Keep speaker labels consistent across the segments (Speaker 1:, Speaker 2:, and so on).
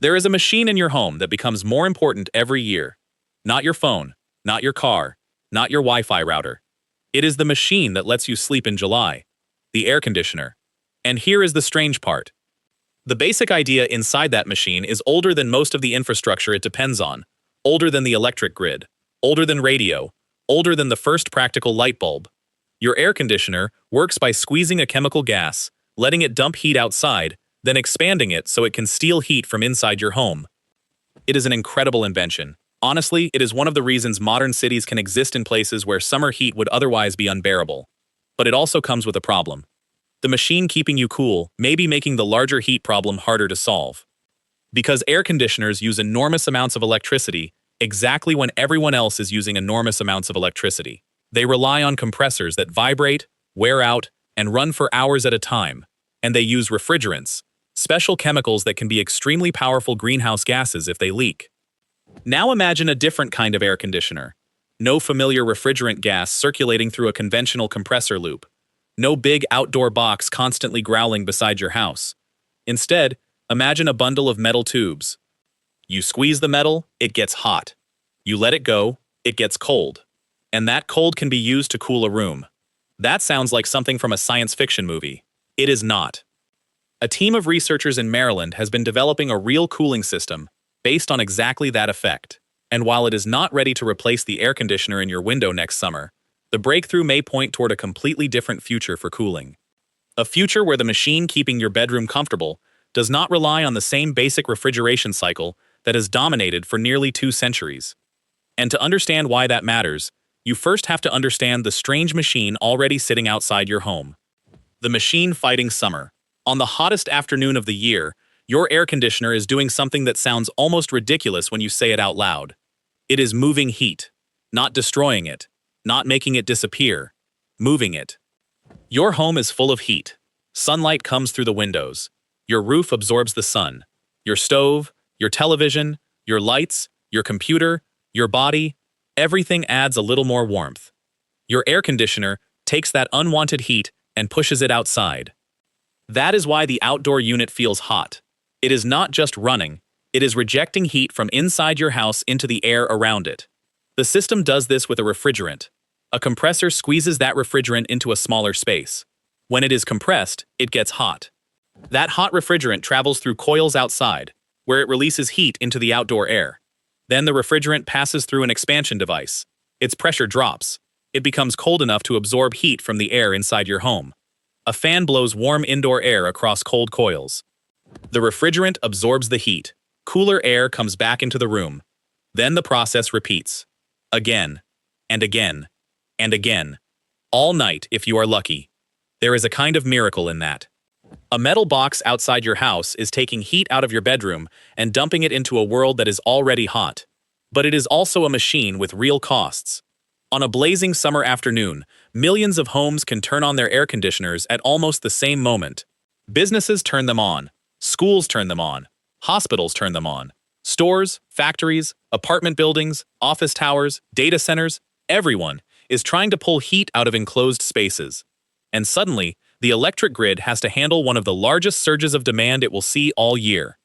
Speaker 1: There is a machine in your home that becomes more important every year. Not your phone, not your car, not your Wi-Fi router. It is the machine that lets you sleep in July. The air conditioner. And here is the strange part. The basic idea inside that machine is older than most of the infrastructure it depends on, older than the electric grid, older than radio, older than the first practical light bulb. Your air conditioner works by squeezing a chemical gas, letting it dump heat outside, then expanding it so it can steal heat from inside your home. It is an incredible invention. Honestly, it is one of the reasons modern cities can exist in places where summer heat would otherwise be unbearable. But it also comes with a problem. The machine keeping you cool may be making the larger heat problem harder to solve. Because air conditioners use enormous amounts of electricity exactly when everyone else is using enormous amounts of electricity. They rely on compressors that vibrate, wear out, and run for hours at a time. And they use refrigerants, special chemicals that can be extremely powerful greenhouse gases if they leak. Now imagine a different kind of air conditioner. No familiar refrigerant gas circulating through a conventional compressor loop. No big outdoor box constantly growling beside your house. Instead, imagine a bundle of metal tubes. You squeeze the metal, it gets hot. You let it go, it gets cold. And that cold can be used to cool a room. That sounds like something from a science fiction movie. It is not. A team of researchers in Maryland has been developing a real cooling system based on exactly that effect. And while it is not ready to replace the air conditioner in your window next summer, the breakthrough may point toward a completely different future for cooling. A future where the machine keeping your bedroom comfortable does not rely on the same basic refrigeration cycle that has dominated for nearly 2 centuries. And to understand why that matters, you first have to understand the strange machine already sitting outside your home. The machine fighting summer. On the hottest afternoon of the year, your air conditioner is doing something that sounds almost ridiculous when you say it out loud. It is moving heat, not destroying it. Not making it disappear, moving it. Your home is full of heat. Sunlight comes through the windows. Your roof absorbs the sun. Your stove, your television, your lights, your computer, your body, everything adds a little more warmth. Your air conditioner takes that unwanted heat and pushes it outside. That is why the outdoor unit feels hot. It is not just running, it is rejecting heat from inside your house into the air around it. The system does this with a refrigerant. A compressor squeezes that refrigerant into a smaller space. When it is compressed, it gets hot. That hot refrigerant travels through coils outside, where it releases heat into the outdoor air. Then the refrigerant passes through an expansion device. Its pressure drops. It becomes cold enough to absorb heat from the air inside your home. A fan blows warm indoor air across cold coils. The refrigerant absorbs the heat. Cooler air comes back into the room. Then the process repeats. Again, and again, and again. All night, if you are lucky. There is a kind of miracle in that. A metal box outside your house is taking heat out of your bedroom and dumping it into a world that is already hot. But it is also a machine with real costs. On a blazing summer afternoon, millions of homes can turn on their air conditioners at almost the same moment. Businesses turn them on. Schools turn them on. Hospitals turn them on. Stores, factories, apartment buildings, office towers, data centers, everyone is trying to pull heat out of enclosed spaces. And suddenly, the electric grid has to handle one of the largest surges of demand it will see all year.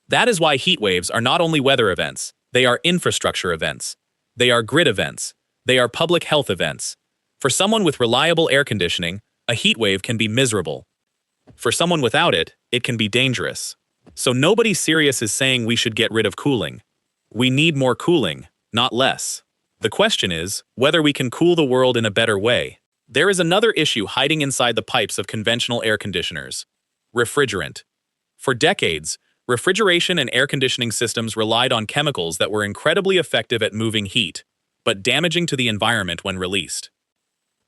Speaker 1: That is why heat waves are not only weather events, they are infrastructure events. They are grid events. They are public health events. For someone with reliable air conditioning, a heat wave can be miserable. For someone without it, it can be dangerous. So nobody serious is saying we should get rid of cooling. We need more cooling, not less. The question is whether we can cool the world in a better way. There is another issue hiding inside the pipes of conventional air conditioners. Refrigerant. For decades, refrigeration and air conditioning systems relied on chemicals that were incredibly effective at moving heat, but damaging to the environment when released.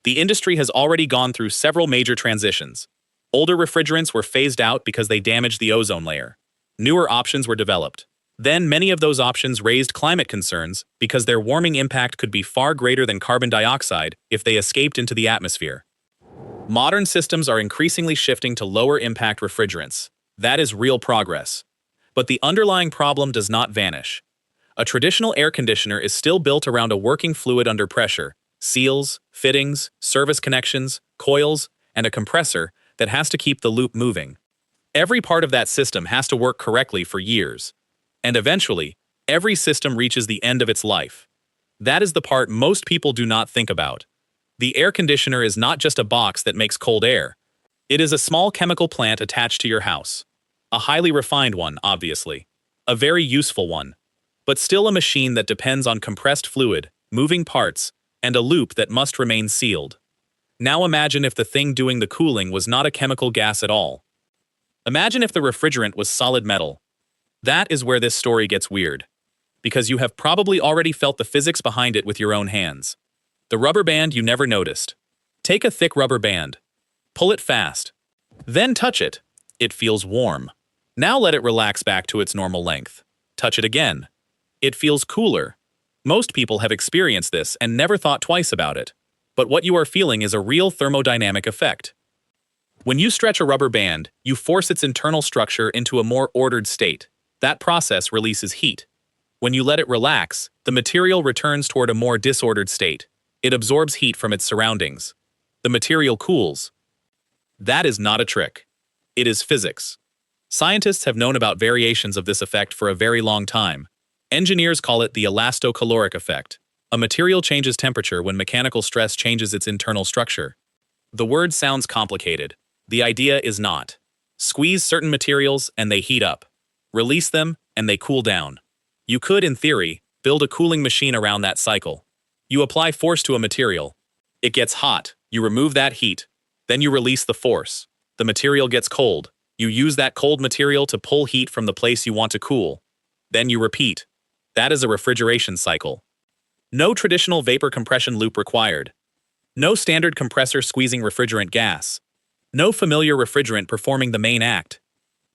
Speaker 1: The industry has already gone through several major transitions. Older refrigerants were phased out because they damaged the ozone layer. Newer options were developed. Then many of those options raised climate concerns because their warming impact could be far greater than carbon dioxide if they escaped into the atmosphere. Modern systems are increasingly shifting to lower-impact refrigerants. That is real progress. But the underlying problem does not vanish. A traditional air conditioner is still built around a working fluid under pressure, seals, fittings, service connections, coils, and a compressor that has to keep the loop moving. Every part of that system has to work correctly for years. And eventually, every system reaches the end of its life. That is the part most people do not think about. The air conditioner is not just a box that makes cold air. It is a small chemical plant attached to your house. A highly refined one, obviously. A very useful one. But still a machine that depends on compressed fluid, moving parts, and a loop that must remain sealed. Now imagine if the thing doing the cooling was not a chemical gas at all. Imagine if the refrigerant was solid metal. That is where this story gets weird. Because you have probably already felt the physics behind it with your own hands. The rubber band you never noticed. Take a thick rubber band. Pull it fast. Then touch it. It feels warm. Now let it relax back to its normal length. Touch it again. It feels cooler. Most people have experienced this and never thought twice about it. But what you are feeling is a real thermodynamic effect. When you stretch a rubber band, you force its internal structure into a more ordered state. That process releases heat. When you let it relax, the material returns toward a more disordered state. It absorbs heat from its surroundings. The material cools. That is not a trick. It is physics. Scientists have known about variations of this effect for a very long time. Engineers call it the elastocaloric effect. A material changes temperature when mechanical stress changes its internal structure. The word sounds complicated. The idea is not. Squeeze certain materials and they heat up. Release them and they cool down. You could, in theory, build a cooling machine around that cycle. You apply force to a material. It gets hot. You remove that heat. Then you release the force. The material gets cold. You use that cold material to pull heat from the place you want to cool. Then you repeat. That is a refrigeration cycle. No traditional vapor compression loop required. No standard compressor squeezing refrigerant gas. No familiar refrigerant performing the main act.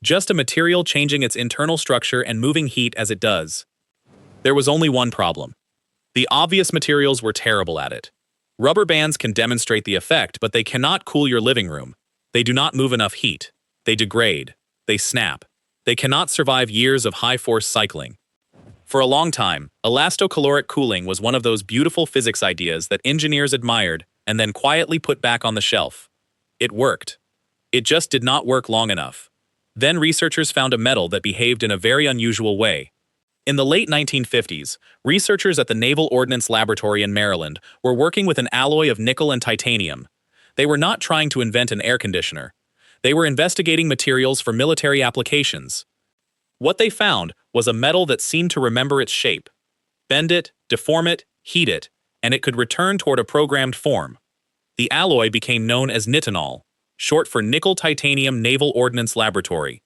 Speaker 1: Just a material changing its internal structure and moving heat as it does. There was only one problem. The obvious materials were terrible at it. Rubber bands can demonstrate the effect, but they cannot cool your living room. They do not move enough heat. They degrade. They snap. They cannot survive years of high-force cycling. For a long time, elastocaloric cooling was one of those beautiful physics ideas that engineers admired and then quietly put back on the shelf. It worked. It just did not work long enough. Then researchers found a metal that behaved in a very unusual way. In the late 1950s, researchers at the Naval Ordnance Laboratory in Maryland were working with an alloy of nickel and titanium. They were not trying to invent an air conditioner. They were investigating materials for military applications. What they found was a metal that seemed to remember its shape. Bend it, deform it, heat it, and it could return toward a programmed form. The alloy became known as nitinol, short for Nickel-Titanium Naval Ordnance Laboratory.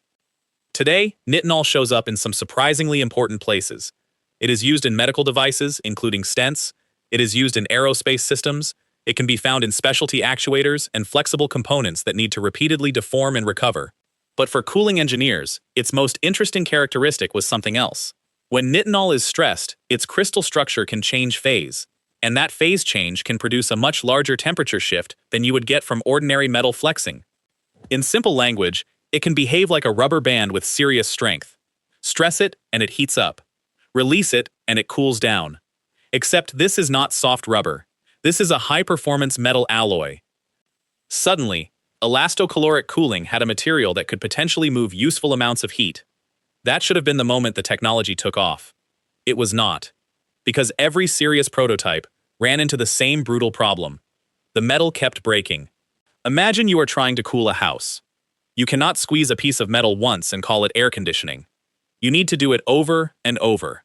Speaker 1: Today, nitinol shows up in some surprisingly important places. It is used in medical devices, including stents. It is used in aerospace systems. It can be found in specialty actuators and flexible components that need to repeatedly deform and recover. But for cooling engineers, its most interesting characteristic was something else. When nitinol is stressed, its crystal structure can change phase, and that phase change can produce a much larger temperature shift than you would get from ordinary metal flexing. In simple language, it can behave like a rubber band with serious strength. Stress it, and it heats up. Release it, and it cools down. Except this is not soft rubber. This is a high-performance metal alloy. Suddenly, elastocaloric cooling had a material that could potentially move useful amounts of heat. That should have been the moment the technology took off. It was not. Because every serious prototype ran into the same brutal problem. The metal kept breaking. Imagine you are trying to cool a house. You cannot squeeze a piece of metal once and call it air conditioning. You need to do it over and over.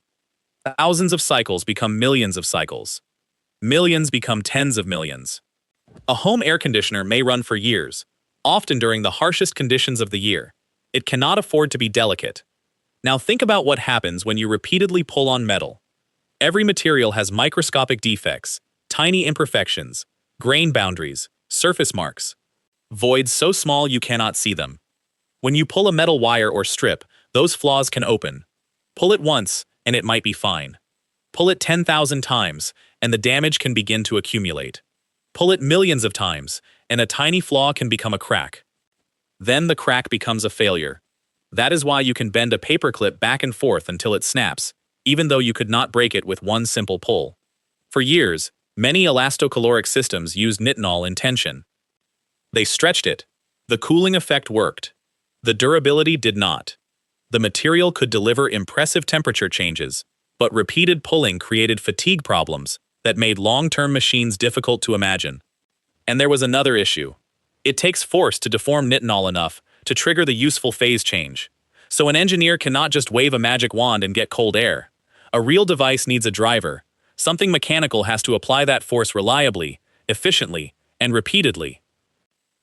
Speaker 1: Thousands of cycles become millions of cycles. Millions become tens of millions. A home air conditioner may run for years, often during the harshest conditions of the year. It cannot afford to be delicate. Now think about what happens when you repeatedly pull on metal. Every material has microscopic defects, tiny imperfections, grain boundaries, surface marks. Voids so small you cannot see them. When you pull a metal wire or strip, those flaws can open. Pull it once, and it might be fine. Pull it 10,000 times, and the damage can begin to accumulate. Pull it millions of times, and a tiny flaw can become a crack. Then the crack becomes a failure. That is why you can bend a paperclip back and forth until it snaps, even though you could not break it with one simple pull. For years, many elastocaloric systems used nitinol in tension. They stretched it. The cooling effect worked. The durability did not. The material could deliver impressive temperature changes, but repeated pulling created fatigue problems that made long-term machines difficult to imagine. And there was another issue. It takes force to deform nitinol enough to trigger the useful phase change. So an engineer cannot just wave a magic wand and get cold air. A real device needs a driver. Something mechanical has to apply that force reliably, efficiently, and repeatedly.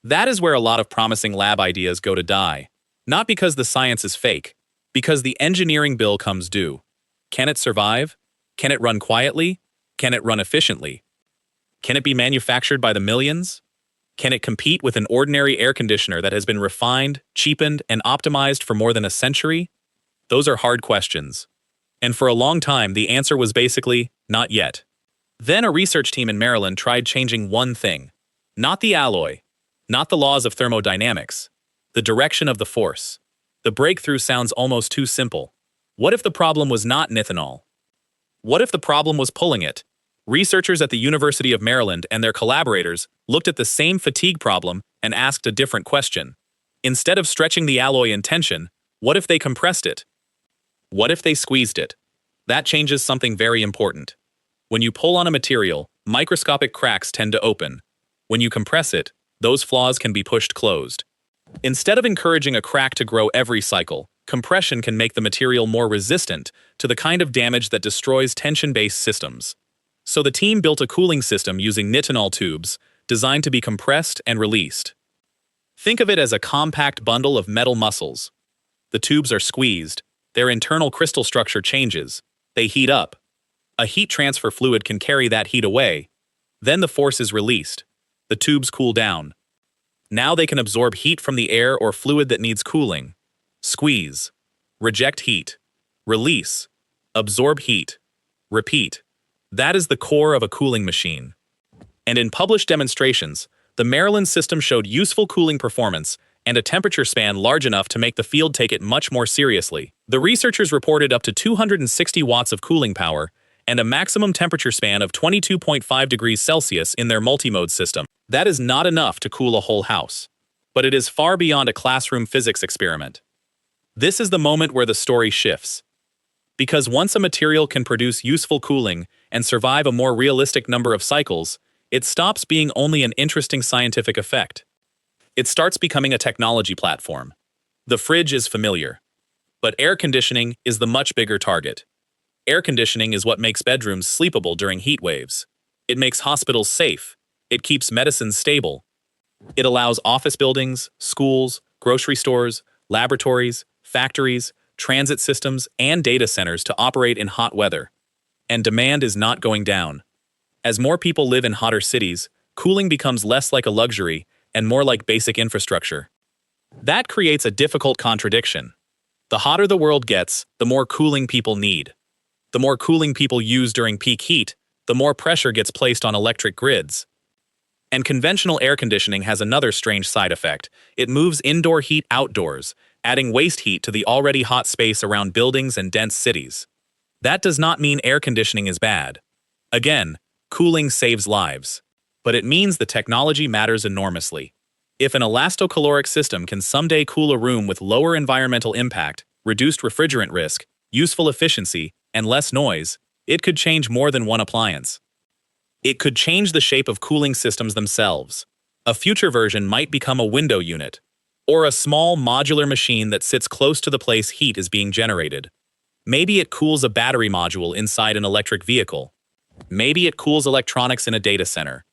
Speaker 1: That is where a lot of promising lab ideas go to die. Not because the science is fake, because the engineering bill comes due. Can it survive? Can it run quietly? Can it run efficiently? Can it be manufactured by the millions? Can it compete with an ordinary air conditioner that has been refined, cheapened, and optimized for more than a century? Those are hard questions. And for a long time, the answer was basically, not yet. Then a research team in Maryland tried changing one thing. Not the alloy, not the laws of thermodynamics, the direction of the force. The breakthrough sounds almost too simple. What if the problem was not nitinol? What if the problem was pulling it? Researchers at the University of Maryland and their collaborators looked at the same fatigue problem and asked a different question. Instead of stretching the alloy in tension, what if they compressed it? What if they squeezed it? That changes something very important. When you pull on a material, microscopic cracks tend to open. When you compress it, those flaws can be pushed closed. Instead of encouraging a crack to grow every cycle, compression can make the material more resistant to the kind of damage that destroys tension-based systems. So the team built a cooling system using nitinol tubes designed to be compressed and released. Think of it as a compact bundle of metal muscles. The tubes are squeezed, their internal crystal structure changes, they heat up. A heat transfer fluid can carry that heat away. Then the force is released. The tubes cool down. Now they can absorb heat from the air or fluid that needs cooling. Squeeze. Reject heat. Release. Absorb heat. Repeat. That is the core of a cooling machine. And in published demonstrations, the Maryland system showed useful cooling performance and a temperature span large enough to make the field take it much more seriously. The researchers reported up to 260 watts of cooling power and a maximum temperature span of 22.5 degrees Celsius in their multimode system. That is not enough to cool a whole house. But it is far beyond a classroom physics experiment. This is the moment where the story shifts. Because once a material can produce useful cooling and survive a more realistic number of cycles, it stops being only an interesting scientific effect. It starts becoming a technology platform. The fridge is familiar. But air conditioning is the much bigger target. Air conditioning is what makes bedrooms sleepable during heat waves. It makes hospitals safe. It keeps medicines stable. It allows office buildings, schools, grocery stores, laboratories, factories, transit systems, and data centers to operate in hot weather. And demand is not going down. As more people live in hotter cities, cooling becomes less like a luxury and more like basic infrastructure. That creates a difficult contradiction. The hotter the world gets, the more cooling people need. The more cooling people use during peak heat, the more pressure gets placed on electric grids. And conventional air conditioning has another strange side effect. It moves indoor heat outdoors, adding waste heat to the already hot space around buildings and dense cities. That does not mean air conditioning is bad. Again, cooling saves lives. But it means the technology matters enormously. If an elastocaloric system can someday cool a room with lower environmental impact, reduced refrigerant risk, useful efficiency, and less noise, it could change more than one appliance. It could change the shape of cooling systems themselves. A future version might become a window unit, or a small modular machine that sits close to the place heat is being generated. Maybe it cools a battery module inside an electric vehicle. Maybe it cools electronics in a data center.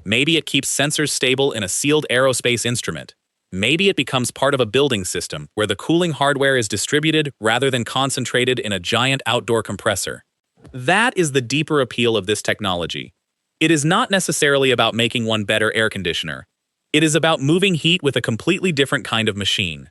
Speaker 1: Maybe it keeps sensors stable in a sealed aerospace instrument. Maybe it becomes part of a building system where the cooling hardware is distributed rather than concentrated in a giant outdoor compressor. That is the deeper appeal of this technology. It is not necessarily about making one better air conditioner. It is about moving heat with a completely different kind of machine.